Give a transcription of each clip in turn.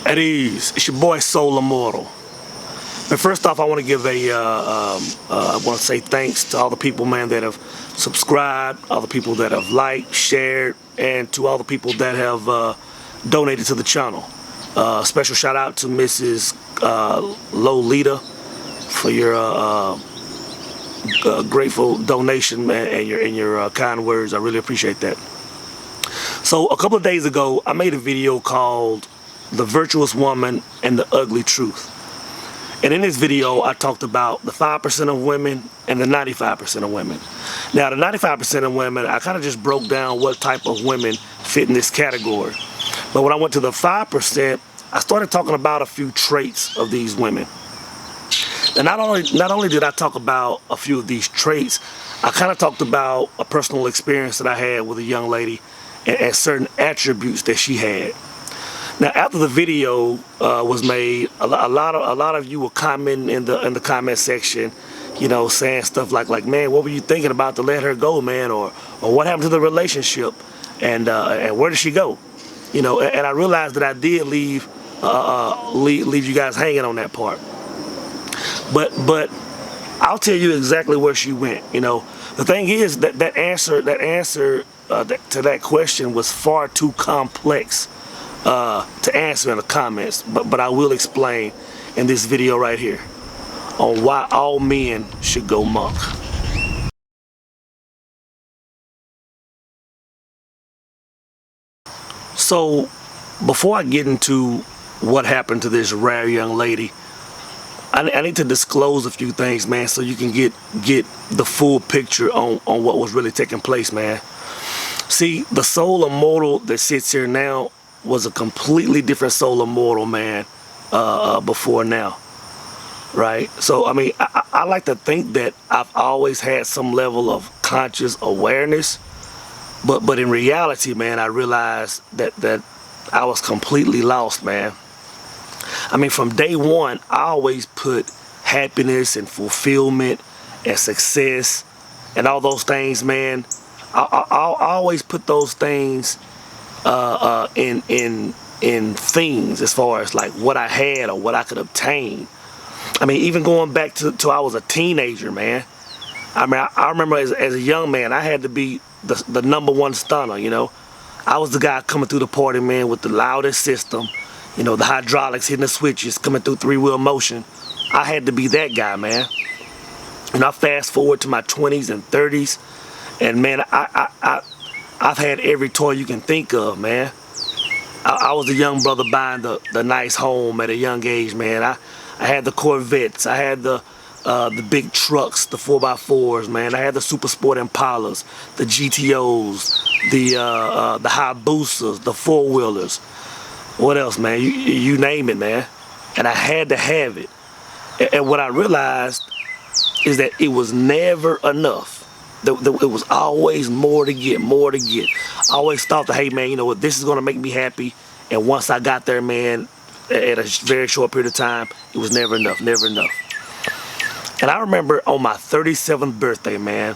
At ease. It's your boy Soul Immortal. And first off, I want to give I want to say thanks to all the people, man, that have subscribed, all the people that have liked, shared, and to all the people that have donated to the channel. Special shout out to Mrs. Lolita for your grateful donation, man, and your kind words. I really appreciate that. So a couple of days ago, I made a video called The Virtuous Woman and the Ugly Truth. And in this video, I talked about the 5% of women and the 95% of women. Now, the 95% of women, I kind of just broke down what type of women fit in this category. But when I went to the 5%, I started talking about a few traits of these women. And not only did I talk about a few of these traits, I kind of talked about a personal experience that I had with a young lady and certain attributes that she had. Now, after the video was made, a lot of you were commenting in the comment section, you know, saying stuff like, man, what were you thinking about to let her go, man, or what happened to the relationship, and where did she go, you know? And I realized that I did leave you guys hanging on that part, but I'll tell you exactly where she went. You know, the thing is that answer to that question was far too complex to answer in the comments, but I will explain in this video right here on why all men should go monk. So before I get into what happened to this rare young lady, I need to disclose a few things, man, so you can get the full picture on what was really taking place, man. See, the Soul Immortal that sits here now was a completely different Soul Immortal, man, before now, right? So, I mean, I like to think that I've always had some level of conscious awareness, but in reality, man, I realized that I was completely lost, man. I mean, from day one, I always put happiness and fulfillment and success and all those things, man. I always put those things in things as far as like what I had or what I could obtain. I mean, even going back to I was a teenager, man. I mean, I remember as a young man, I had to be the #1 stunner, you know. I was the guy coming through the party, man, with the loudest system, you know, the hydraulics hitting the switches, coming through 3-wheel motion. I had to be that guy, man. And I fast forward to my 20s and 30s, and man, I've had every toy you can think of, man. I was a young brother buying the nice home at a young age, man. I had the Corvettes, I had the big trucks, the 4x4s, man. I had the Super Sport Impalas, the GTOs, the Hayabusas, the 4-wheelers. What else, man? You name it, man. And I had to have it. And what I realized is that it was never enough. It was always more to get, more to get. I always thought that, hey, man, you know what, this is going to make me happy. And once I got there, man, at a very short period of time, it was never enough, never enough. And I remember on my 37th birthday, man,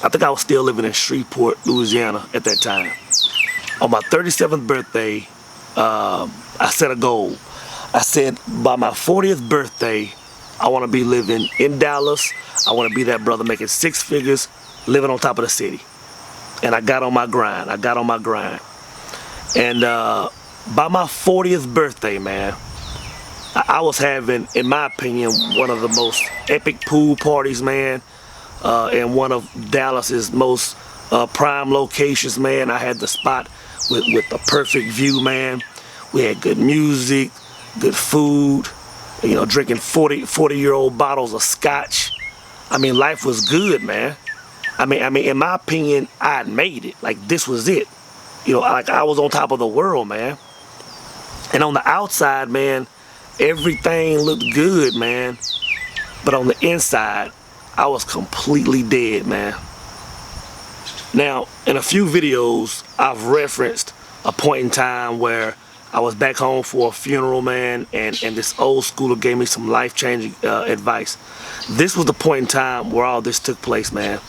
I think I was still living in Shreveport, Louisiana at that time. On my 37th birthday, I set a goal. I said by my 40th birthday, I want to be living in Dallas. I want to be that brother making 6 figures, living on top of the city. And I got on my grind. And by my 40th birthday, man, I was having, in my opinion, one of the most epic pool parties, man, in one of Dallas's most prime locations, man. I had the spot with the perfect view, man. We had good music, good food, you know, drinking 40-year-old bottles of scotch. I mean, life was good, man. I mean, in my opinion, I had made it. Like, this was it. You know, like I was on top of the world, man. And on the outside, man, everything looked good, man. But on the inside, I was completely dead, man. Now, in a few videos, I've referenced a point in time where I was back home for a funeral, man, and this old schooler gave me some life-changing advice. This was the point in time where all this took place, man.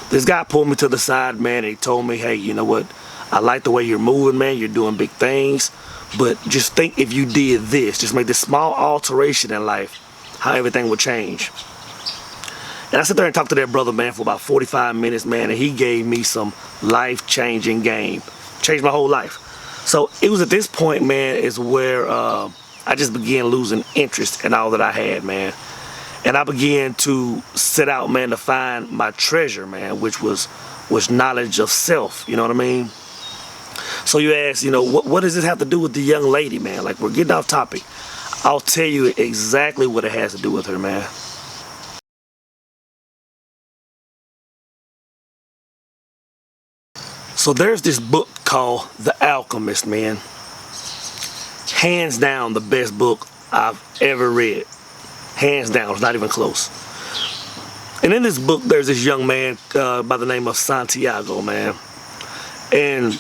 This guy pulled me to the side, man, and he told me, hey, you know what? I like the way you're moving, man. You're doing big things. but just think if you did this, just make this small alteration in life, how everything would change. And I sat there and talked to that brother, man, for about 45 minutes, man, and he gave me some life-changing game. Changed my whole life. So it was at this point, man, is where I just began losing interest in all that I had, man. And I began to set out, man, to find my treasure, man, which was knowledge of self, you know what I mean? So you ask, you know, what does this have to do with the young lady, man? Like, we're getting off topic. I'll tell you exactly what it has to do with her, man. So there's this book called The Alchemist, man. Hands down the best book I've ever read. Hands down, it's not even close. And in this book, there's this young man by the name of Santiago, man. And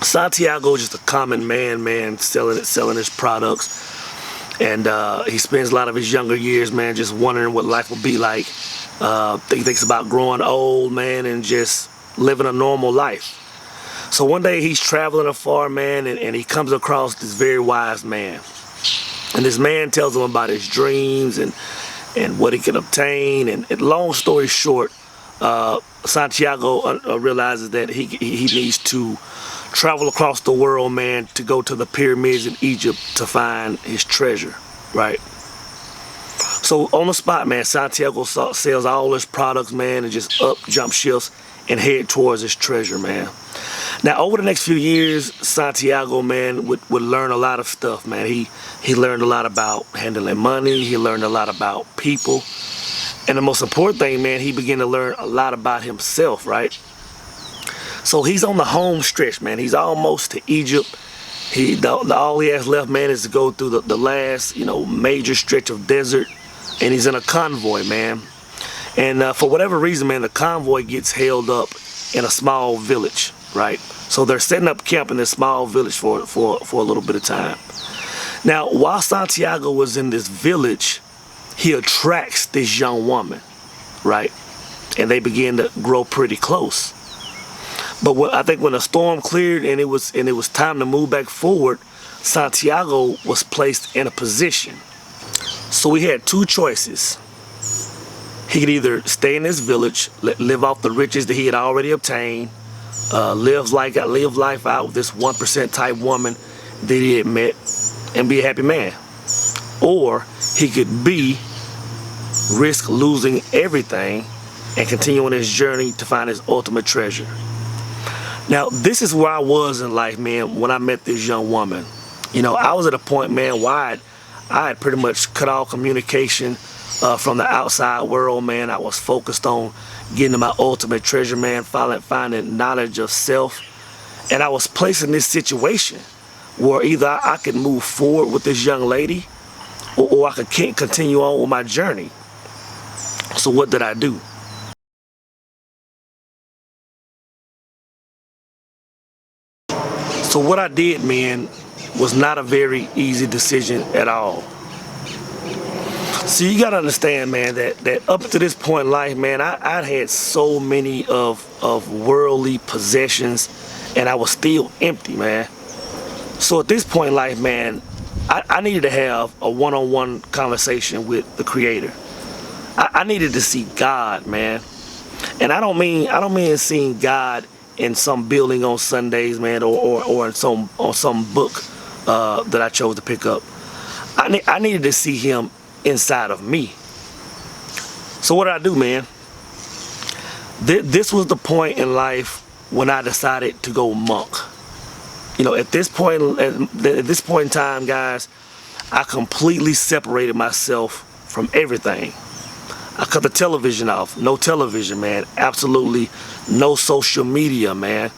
Santiago is just a common man, selling his products. And he spends a lot of his younger years, man, just wondering what life will be like. He thinks about growing old, man, and just living a normal life. So one day he's traveling afar, man, and he comes across this very wise man. And this man tells him about his dreams and what he can obtain. And long story short, Santiago realizes that he needs to travel across the world, man, to go to the pyramids in Egypt to find his treasure, right? So on the spot, man, Santiago sells all his products, man, and just jump shifts and head towards his treasure, man. Now, over the next few years, Santiago, man, would learn a lot of stuff, man. He learned a lot about handling money. He learned a lot about people. And the most important thing, man, he began to learn a lot about himself, right? So he's on the home stretch, man. He's almost to Egypt. All he has left, man, is to go through the last, you know, major stretch of desert. And he's in a convoy, man. And for whatever reason, man, the convoy gets held up in a small village, right? So they're setting up camp in this small village for a little bit of time. Now, while Santiago was in this village, he attracts this young woman, right? And they begin to grow pretty close. But I think when the storm cleared and it was time to move back forward, Santiago was placed in a position. So he had two choices. He could either stay in this village, live off the riches that he had already obtained, live life out with this 1% type woman that he had met, and be a happy man. Or he could risk losing everything and continue on his journey to find his ultimate treasure. Now, this is where I was in life, man, when I met this young woman. You know, I was at a point, man, where I had pretty much cut off communication from the outside world, man. I was focused on getting to my ultimate treasure, man, finding knowledge of self. And I was placed in this situation where either I could move forward with this young lady or I could continue on with my journey. So what did I do? So what I did, man, was not a very easy decision at all. So you gotta understand, man, that up to this point in life, man, I'd had so many of worldly possessions, and I was still empty, man. So at this point in life, man, I needed to have a one-on-one conversation with the Creator. I needed to see God, man. And I don't mean seeing God in some building on Sundays, man, or in some book that I chose to pick up. I needed to see Him inside of me. So what did I do, man? This was the point in life when I decided to go monk. You know, at this point in time, guys, I completely separated myself from everything. I cut the television off. No television, man. Absolutely no social media, man.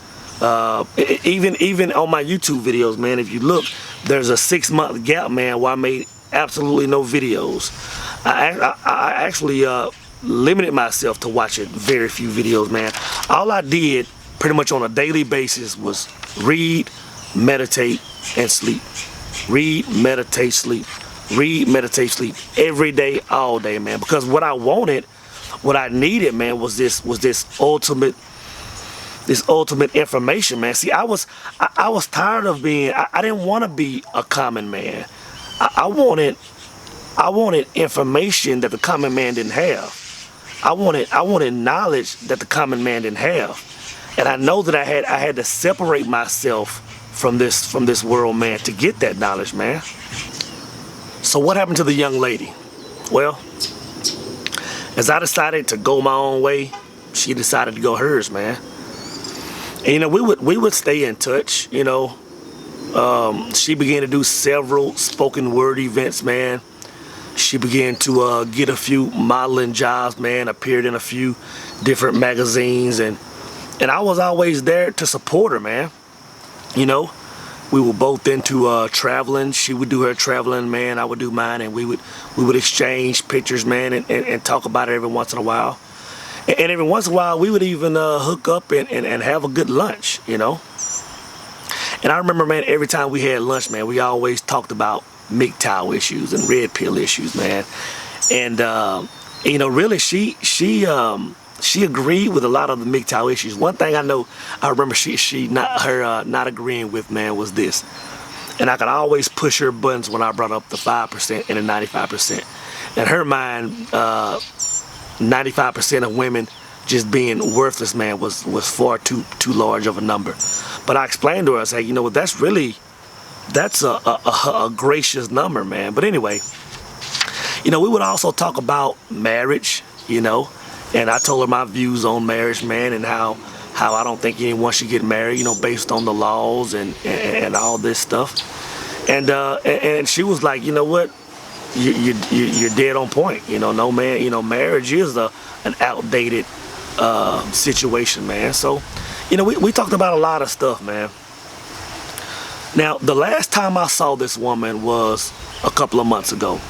Even on my YouTube videos, man, if you look, there's a 6-month gap, man, where I made absolutely no videos. I actually limited myself to watching very few videos, man. All I did pretty much on a daily basis was read, meditate, and sleep. Read, meditate, sleep. Read, meditate, sleep. Every day, all day, man. Because what I wanted, what I needed, man, was this ultimate this ultimate information, man. See, I was tired of being. I didn't want to be a common man. I wanted information that the common man didn't have. I wanted knowledge that the common man didn't have. And I know that I had to separate myself from this world, man, to get that knowledge, man. So what happened to the young lady? Well, as I decided to go my own way, she decided to go hers, man. And, you know, we would stay in touch, you know. She began to do several spoken word events, man. She began to get a few modeling jobs, man, appeared in a few different magazines, and I was always there to support her, man. You know, we were both into traveling. She would do her traveling, man, I would do mine, and we would exchange pictures, man, and talk about it every once in a while. And every once in a while, we would even hook up and have a good lunch, you know. And I remember, man, every time we had lunch, man, we always talked about MGTOW issues and red pill issues, man. And you know, really, she agreed with a lot of the MGTOW issues. One thing I remember she not agreeing with, man, was this. And I could always push her buttons when I brought up the 5% and the 95%. In her mind, 95% of women just being worthless, man, was far too large of a number. But I explained to her, I said, you know what, that's a gracious number, man. But anyway, you know, we would also talk about marriage, you know, and I told her my views on marriage, man, and how I don't think anyone should get married, you know, based on the laws and all this stuff. And she was like, you know what, you're dead on point. You know, no, man, you know, marriage is an outdated situation, man. So, you know, we talked about a lot of stuff, man. Now, the last time I saw this woman was a couple of months ago.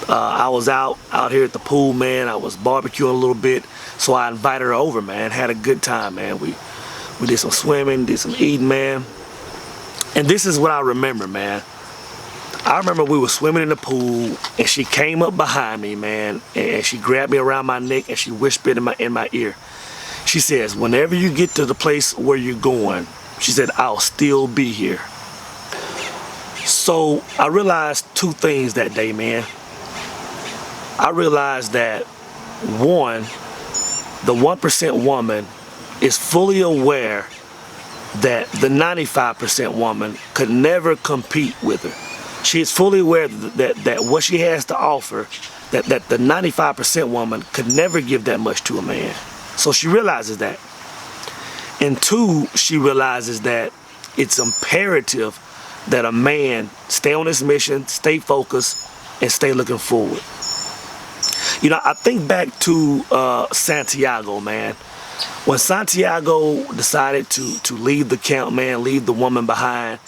I was out here at the pool, man. I was barbecuing a little bit, so I invited her over, man. Had a good time, man. We did some swimming, did some eating, man. And this is what I remember, man. I remember we were swimming in the pool, and she came up behind me, man, and she grabbed me around my neck, and she whispered in my ear. She says, whenever you get to the place where you're going, she said, I'll still be here. So I realized two things that day, man. I realized that, one, the 1% woman is fully aware that the 95% woman could never compete with her. She is fully aware that what she has to offer, that the 95% woman could never give that much to a man. So she realizes that. And two, she realizes that it's imperative that a man stay on his mission, stay focused, and stay looking forward. You know, I think back to Santiago, man. When Santiago decided to leave the camp, man, leave the woman behind,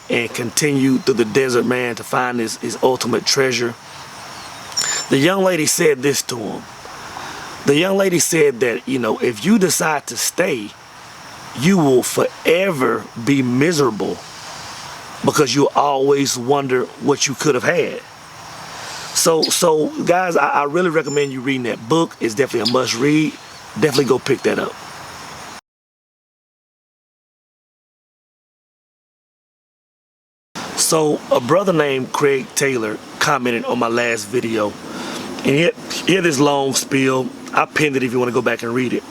and continue through the desert, man, to find his ultimate treasure, the young lady said this to him. The young lady said that, you know, if you decide to stay, you will forever be miserable because you'll always wonder what you could have had. So guys, I really recommend you reading that book. It's definitely a must read. Definitely go pick that up. So a brother named Craig Taylor commented on my last video, and he had this long spiel. I pinned it if you want to go back and read it.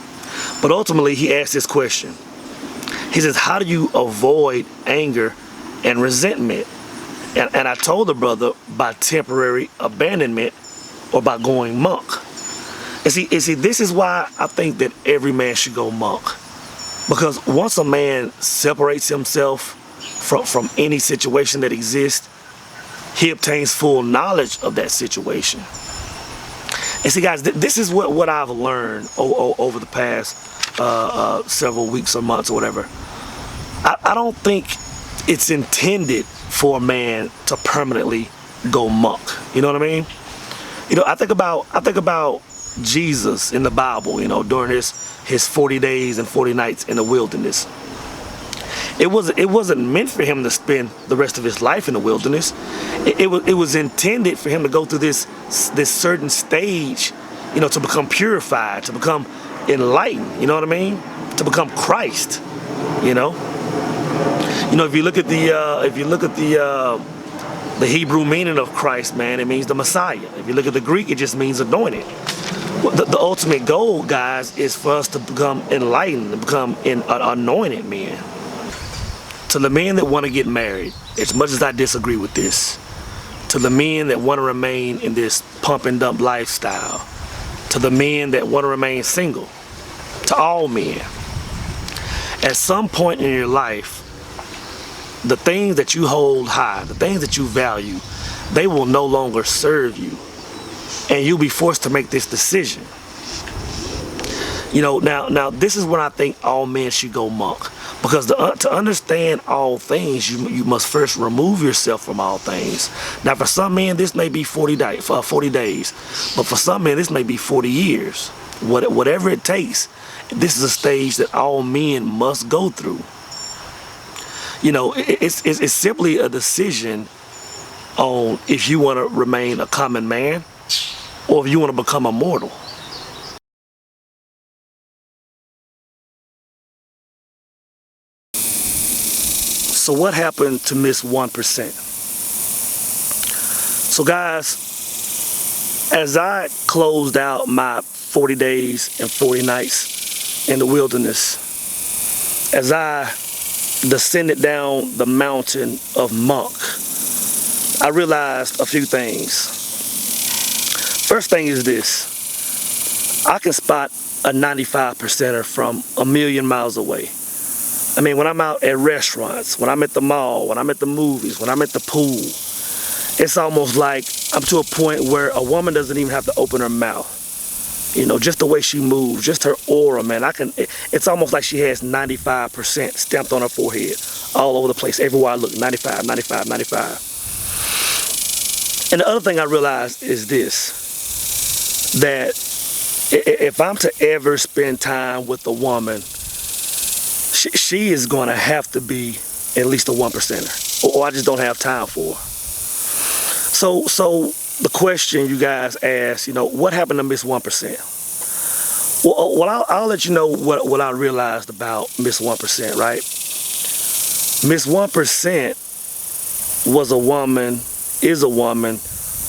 But ultimately, he asked this question. He says, how do you avoid anger and resentment? And I told the brother, by temporary abandonment or by going monk. And see, this is why I think that every man should go monk. Because once a man separates himself from any situation that exists, he obtains full knowledge of that situation. And see, guys, this is what I've learned over the past several weeks or months or whatever. I don't think it's intended for a man to permanently go monk. You know what I mean? You know, I think about Jesus in the Bible, you know, during his 40 days and 40 nights in the wilderness. It wasn't meant for him to spend the rest of his life in the wilderness. It was intended for him to go through this certain stage, you know, to become purified, to become enlightened. You know what I mean? to become Christ. You know, if you look at the Hebrew meaning of Christ, man, it means the Messiah. If you look at the Greek, it just means anointed. The ultimate goal, guys, is for us to become enlightened, to become anointed men. To the men that want to get married, as much as I disagree with this, to the men that want to remain in this pump and dump lifestyle, to the men that want to remain single, to all men, at some point in your life, the things that you hold high, the things that you value, they will no longer serve you. And you'll be forced to make this decision. Now this is when I think all men should go monk. Because to understand all things, you must first remove yourself from all things. Now for some men, this may be 40 days. But for some men, this may be 40 years. Whatever it takes, this is a stage that all men must go through. It's simply a decision on if you want to remain a common man or if you want to become immortal. So what happened to Miss 1%? So guys, as I closed out my 40 days and 40 nights in the wilderness, as I descended down the mountain of Monk, I realized a few things. First thing is this: I can spot a 95%er from a million miles away. I mean, when I'm out at restaurants, when I'm at the mall, when I'm at the movies, when I'm at the pool, it's almost like I'm to a point where a woman doesn't even have to open her mouth. Just the way she moves, just her aura, man. It's almost like she has 95% stamped on her forehead, all over the place, everywhere I look, 95, 95, 95. And the other thing I realized is this, that if I'm to ever spend time with a woman, she is going to have to be at least a 1%er, or I just don't have time for her. So the question you guys ask, what happened to Miss 1%? Well, I'll let you know what I realized about Miss 1%, right? Miss 1% is a woman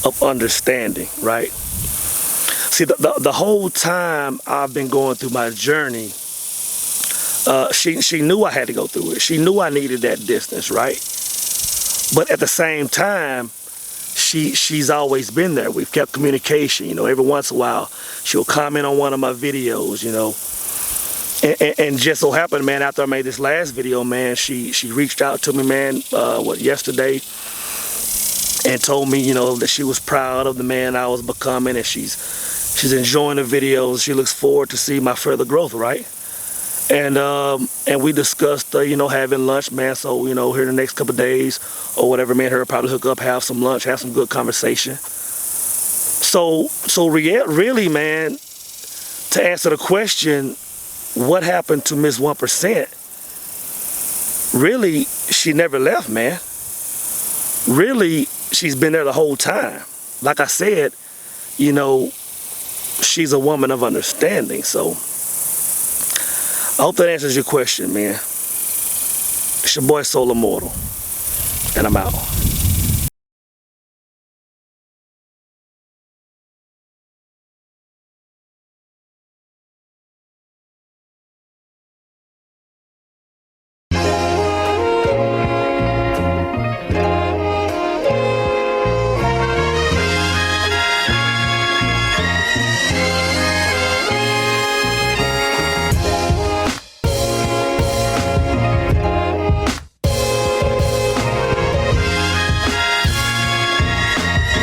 of understanding, right? See, the whole time I've been going through my journey, she knew I had to go through it. She knew I needed that distance, right? But at the same time, she's always been there. We've kept communication. Every once in a while, she'll comment on one of my videos, and just so happened, man, after I made this last video, man, she reached out to me, man, yesterday, and told me, that she was proud of the man I was becoming, and she's enjoying the videos. She looks forward to see my further growth, right? And we discussed, having lunch, man. So, here in the next couple of days or whatever, man, her probably hook up, have some lunch, have some good conversation. So really, man, to answer the question, what happened to Miss 1%? Really, she never left, man. Really, she's been there the whole time. Like I said, she's a woman of understanding. So I hope that answers your question, man. It's your boy Soul Immortal, and I'm out.